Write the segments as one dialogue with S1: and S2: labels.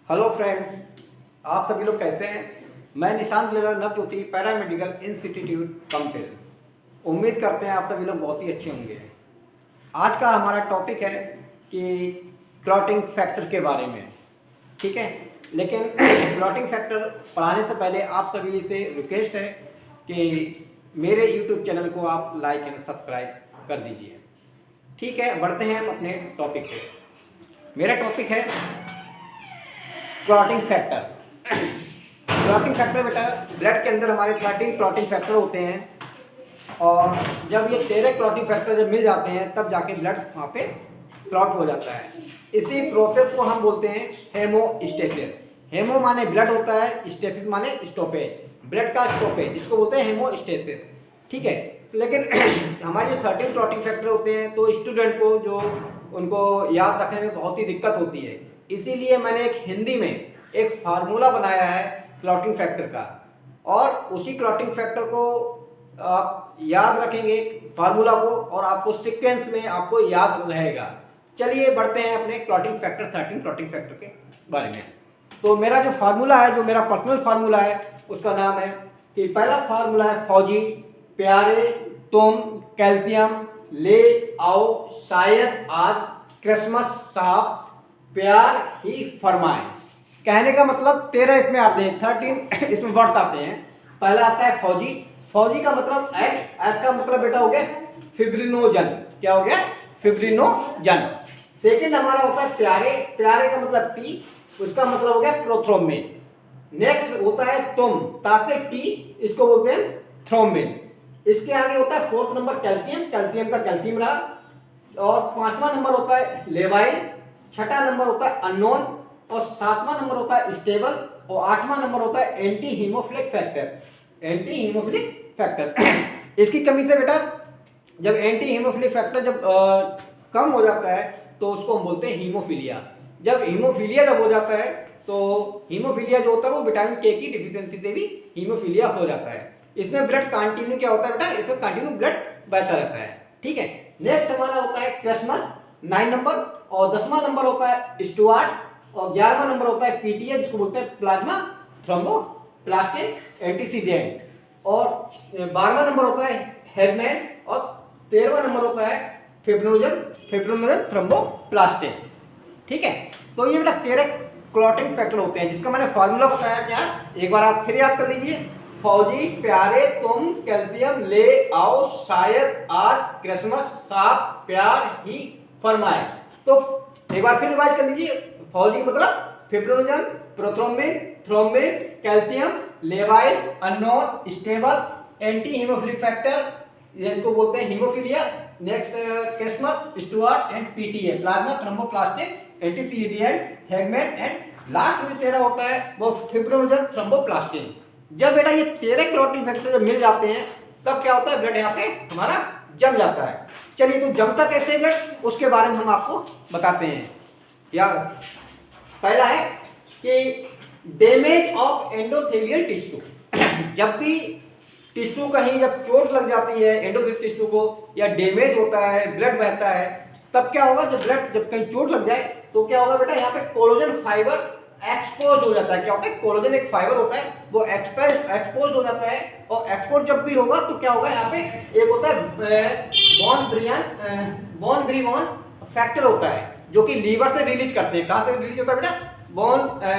S1: Hello friends, आप सभी लोग कैसे हैं। मैं निशांत नवज्योति पैरामेडिकल इंस्टीट्यूट कंपिल। उम्मीद करते हैं आप सभी लोग बहुत ही अच्छे होंगे। आज का हमारा टॉपिक है कि क्लॉटिंग फैक्टर के बारे में, ठीक है। लेकिन क्लॉटिंग फैक्टर पढ़ाने से पहले आप सभी से रिक्वेस्ट है कि मेरे यूट्यूब चैनल को आप लाइक एंड सब्सक्राइब कर दीजिए। ठीक है, बढ़ते हैं हम अपने टॉपिक पे। मेरा टॉपिक है क्लॉटिंग फैक्टर। क्लॉटिंग फैक्टर बेटा, ब्लड के अंदर हमारे 13 क्लॉटिंग फैक्टर होते हैं और जब ये 13 क्लॉटिंग फैक्टर जब मिल जाते हैं तब जाके ब्लड वहाँ पे क्लॉट हो जाता है। इसी प्रोसेस को हम बोलते हैं हेमोस्टेसिस। हेमो माने ब्लड होता है, स्टेसिस माने स्टॉपेज, ब्लड का स्टॉपेज, जिसको बोलते हैं हेमोस्टेसिस, ठीक है। लेकिन हमारे जो 13 क्लॉटिंग फैक्टर होते हैं तो स्टूडेंट को जो उनको याद रखने में बहुत ही दिक्कत होती है, इसीलिए मैंने एक हिंदी में एक फार्मूला बनाया है क्लॉटिंग फैक्टर का, और उसी क्लॉटिंग फैक्टर को आप याद रखेंगे फार्मूला को, और आपको सीक्वेंस में आपको याद रहेगा। चलिए बढ़ते हैं अपने क्लॉटिंग फैक्टर 13 क्लॉटिंग फैक्टर के बारे में। तो मेरा जो फार्मूला है, जो मेरा पर्सनल फार्मूला है, उसका नाम है कि पहला फार्मूला है फौजी प्यारे तुम कैल्शियम ले आओ, शायद आज क्रिसमस साहब प्यार ही फरमाए। कहने का मतलब 13 इसमें आते हैं, 13 इसमें वर्ड्स आते हैं। पहला आता है फौजी। फौजी का मतलब एग, एग का मतलब बेटा हो गया फिब्रिनोजन। क्या हो गया? फिब्रिनोजन। सेकंड हमारा होता है प्यारे। प्यारे का मतलब टी, उसका मतलब हो गया प्रोथ्रोम्बिन। नेक्स्ट होता है तुम, तासे टी, इसको बोलते हैं थ्रोम्बिन। इसके आगे होता है फोर्थ नंबर कैल्शियम, कैल्शियम का कैल्शियम रहा। और पांचवा नंबर होता है लेवाइल, छठा नंबर होता है अननोन, और सातवां नंबर होता है स्टेबल, और आठवां नंबर होता है anti haemophilic factor. Anti haemophilic factor इसकी कमी से बेटा, जब एंटी हीमोफिलिक फैक्टर जब कम हो जाता है तो उसको हम बोलते हैं हीमोफीलिया। जब हीमोफीलिया जब हो जाता है तो हीमोफीलिया जो होता है वो विटामिन के की डिफिशियंसी से भी हीमोफीलिया हो जाता है। इसमें ब्लड कंटिन्यू क्या होता है बेटा, इसमें कंटिन्यू ब्लड बहता रहता है, ठीक है। नेक्स्ट हमारा होता है क्रिसमस 9 नंबर, और 10वां नंबर होता है स्टुअर्ट, और 11वां नंबर होता है पीटीए, जिसको बोलते हैं प्लाज्मा थ्रोम्बोप्लास्टिक एंटीसीडेंट, और 12वां नंबर होता है हेगमैन, और 13वां नंबर होता है फिब्रिनोजन थ्रोम्बोप्लास्टिक, ठीक है। तो ये बेटा 13 क्लॉटिंग फैक्टर होते हैं, जिसका मैंने फॉर्मूला बताया। क्या? एक बार आप फिर याद कर लीजिए। फौजी प्यारे तुम कैल्शियम ले आओ, शायद आज क्रिसमस साहब प्यार ही फरमाए। तो एक बार फिर रिवाइज कर लीजिए। फौजी मतलब फिब्रिनोजन, प्रोथ्रोम्बिन, थ्रोम्बिन, कैल्शियम, लेवाइल, unknown, stable, anti haemophilic factor, इसको बोलते हैं haemophilia. Next Christmas, Stuart and PTA, plasma thromboplastic antecedent, Hageman, and last में 13 होता है वो फिब्रिनोजन थ्रोम्बोप्लास्टिन। जब बेटा ये 13 क्लॉटिंग फैक्टर जब मिल जाते हैं तब क्या होता है, ब्लड यहाँ पे हमारा जम जाता है। चलिए, तो जमता कैसे ब्लड, उसके बारे में हम आपको बताते हैं। या पहला है कि डैमेज ऑफ एंडोथेलियल टिश्यू। जब भी टिश्यू कहीं जब चोट लग जाती है एंडोथेलियल टिश्यू को, या डैमेज होता है, ब्लड बहता है, तब क्या होगा, जब ब्लड जब कहीं चोट लग जाए तो क्या होगा बेटा, यहाँ पे कोलेजन फाइबर एक्सपोज हो जाता है। क्या होता है? कोलेजन एक फाइबर होता है, वो एक्सपोज हो जाता है, और एक्सपोज जब भी होगा तो क्या होगा, यहाँ पे एक होता है बॉन ब्रीवॉन फैक्टर होता है, जो कि लीवर से रिलीज करते हैं। कहाँ से रिलीज होता है बेटा? बॉन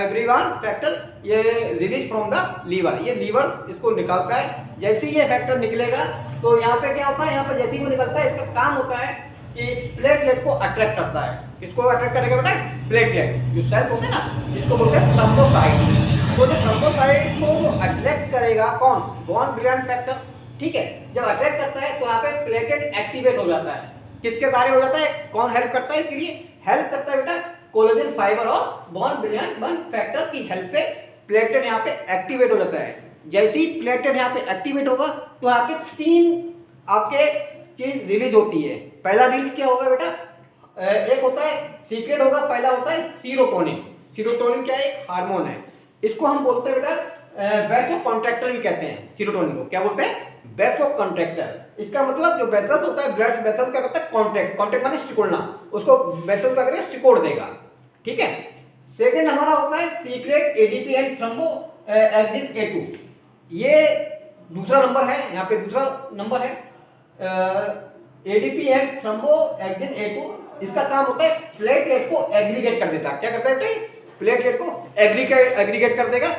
S1: ब्रीवॉन फैक्टर, ये रिलीज फ्रॉम द लीवर, ये लीवर इसको निकालता है। जैसे ही ये फैक्टर निकलेगा तो यहाँ पे क्या होता है, यहाँ पे जैसे ही वो निकलता है, इसका काम होता है कि प्लेटलेट को अट्रैक्ट करता है। किसको अट्रैक्ट करेगा बेटा? प्लेटलेट, जो सेल्स होते हैं ना, जिसको बोलते हैं थ्रोम्बोसाइट। तो जो थ्रोम्बोसाइट को वो अट्रैक्ट करेगा कौन? बॉन ब्रीवॉन फैक्टर, ठीक है। जब अट्रैक्ट करता है तो यहाँ पे प्लेटलेट एक्टिवेट हो जाता है। किसके कार्य हो जाता है? कौन हेल्प करता है इसके लिए? हेल्प करता है बेटा कोलेजन फाइबर और बॉन ब्रीवॉन फैक्टर की हेल्प से प्लेटलेट यहाँ पे एक्टिवेट हो जाता है। जैसे ही प्लेटलेट यहाँ पे एक्टिवेट होगा तो यहाँ पे 3 आपके चीज रिलीज होती है। पहला रिलीज क्या होगा बेटा? एक होता है सीक्रेट होगा, पहला होता है सीरोटोनिन। सीरोटोनिन क्या है? एक हार्मोन है। इसको हम बोलते हैं बेटा वैसोकॉन्ट्रैक्टर भी कहते हैं। सीरोटोनिन को क्या बोलते हैं? वैसोकॉन्ट्रैक्टर। इसका मतलब जो वेसल्स होता है, ब्लड वेसल क्या करता है? कॉन्ट्रैक्ट। कॉन्ट्रैक्ट माने सिकुड़ना, उसको वेसल क्या करेगा? सिकोड़ देगा, ठीक है। सेकेंड हमारा होता है secret ADP and thromboxane A2। ये दूसरा नंबर है, यहाँ पे दूसरा नंबर है ADP and thromboxane A2। इसका काम होता है प्लेटलेट को एग्रीगेट कर देता है। क्या करता है? प्लेटलेट को एग्रीगेट कर देगा,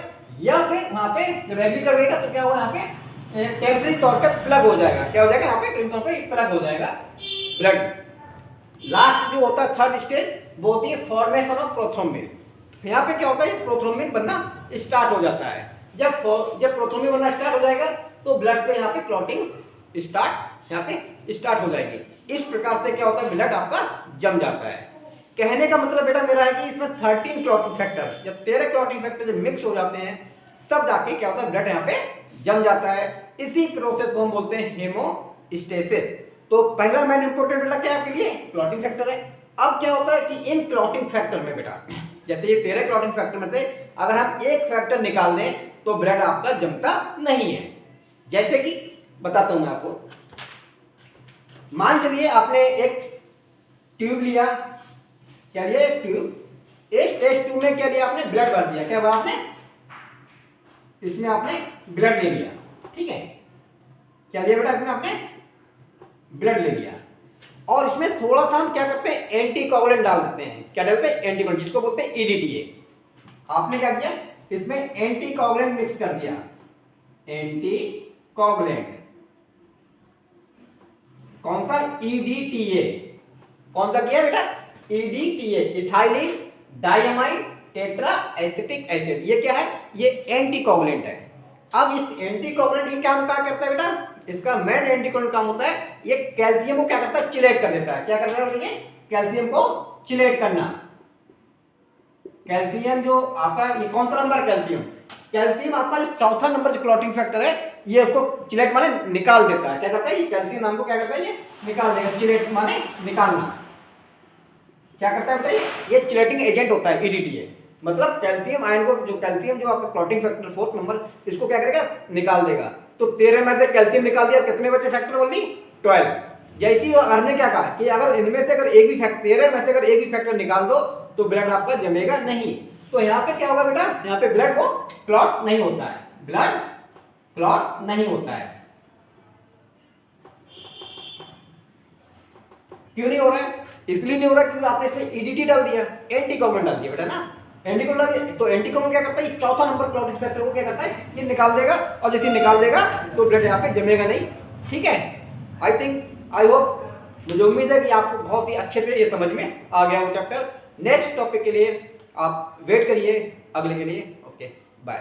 S1: या फिर वहाँ पे जब एग्रीगेट करेगा तो क्या हुआ, यहाँ पे टेम्परेरी तौर पे प्लग हो जाएगा। क्या हो जाएगा? यहाँ पे टेम्परेरी तौर पे प्लग हो जाएगा ब्लड। लास्ट जो होता है थर्ड स्टेज, वो होती है फॉर्मेशन ऑफ प्रोथ्रोम्बिन। यहाँ पे क्या होता है? प्रोथ्रोम्बिन बनना स्टार्ट हो जाता है। जब प्रोथ्रोम्बिन बनना स्टार्ट हो जाएगा तो ब्लड पे यहाँ पे क्लॉटिंग यहाँ पे स्टार्ट हो जाएगी। इस प्रकार से क्या होता है? ब्लड आपका जम जाता है। कहने का मतलब बेटा मेरा है कि इसमें 13 क्लॉटिंग फैक्टर, जब 13 क्लॉटिंग फैक्टर जब मिक्स हो जाते हैं तब जाके क्या होता है? ब्लड यहाँ पे जम जाता है। इसी प्रोसेस को हम बोलते हैं हेमोस्टेसिस। तो पहला मेन इंपॉर्टेंट बेटा क्या है आपके लिए? क्लॉटिंग फैक्टर है। अब क्या होता है कि इन क्लॉटिंग फैक्टर में बेटा, जैसे ये 13 क्लॉटिंग फैक्टर में से अगर हम एक फैक्टर निकाल दें तो ब्लड आपका जमता नहीं है। जैसे कि बताता हूं मैं आपको। मान चलिए आपने एक ट्यूब लिया, क्या लिया? एक ट्यूब। इस टेस्ट ट्यूब में क्या लिया आपने? ब्लड भर दिया। क्या भरा आपने? इसमें आपने ब्लड ले लिया, ठीक है। क्या लिया बेटा? इसमें आपने ब्लड ले लिया और इसमें थोड़ा सा हम क्या करते हैं? एंटीकोगुलेंट डाल देते हैं। क्या डालते हैं? एंटीकोगुलेंट, जिसको बोलते हैं EDTA। आपने क्या किया? इसमें एंटीकोगुलेंट मिक्स कर दिया। एंटीकोगुलेंट कौन सा? EDTA। कौन सा किया बेटा? EDTA, ethylene diamine tetra acetic acid. ये क्या है? ये एंटीकोगुलेंट है। अब इस एंटीकोगुलेंट ये काम क्या करता है बेटा? इसका मेन एंटीकोगुलेंट काम होता है ये कैल्शियम को क्या करता है? चिलेट कर देता है। क्या करता है? ये कैल्शियम को चिलेट करना। कैल्शियम जो आपका, ये कौन सा नंबर? कैल्शियम आपका जो चौथा नंबर जो क्लॉटिंग फैक्टर है, ये उसको चिलेट माने निकाल देता है। क्या करता है? ये कैल्शियम नाम को क्या करता है? ये निकाल देगा। चिलेट माने निकालना। क्या करता है बताइए? ये चिलेटिंग एजेंट होता है EDTA। मतलब कैल्शियम आयन को, जो कैल्शियम जो आपका क्लॉटिंग फैक्टर फोर्थ नंबर, इसको क्या करेगा? निकाल देगा। तो 13 में से कैल्शियम निकाल दिया, कितने बचे फैक्टर? ओनली 12। जैसी हमने क्या कहा कि अगर इनमें से अगर एक भी फैक्टर, 13 में से अगर एक भी फैक्टर निकाल दो तो ब्लड आपका जमेगा नहीं। तो यहाँ पे क्या होगा बेटा? यहाँ पे ब्लड को क्लॉट नहीं होता है। ब्लड क्लॉट नहीं होता है। क्यों नहीं हो रहा है? इसलिए नहीं हो रहा क्योंकि आपने इसमें EDTA डाल दिया, एंटीकोगुलेंट डाल दिया बेटा ना। एंटीकोगुलेंट डाल दिया तो एंटीकोगुलेंट क्या करता है? ये चौथा नंबर क्लॉटिंग फैक्टर को क्या करता है? ये निकाल देगा, और जैसे निकाल देगा तो ब्लड यहाँ पे जमेगा नहीं, ठीक है। आई होप, मुझे उम्मीद है कि आपको बहुत ही अच्छे से ये समझ में आ गया वो चैप्टर। नेक्स्ट टॉपिक के लिए आप वेट करिए अगले के लिए। Okay, bye.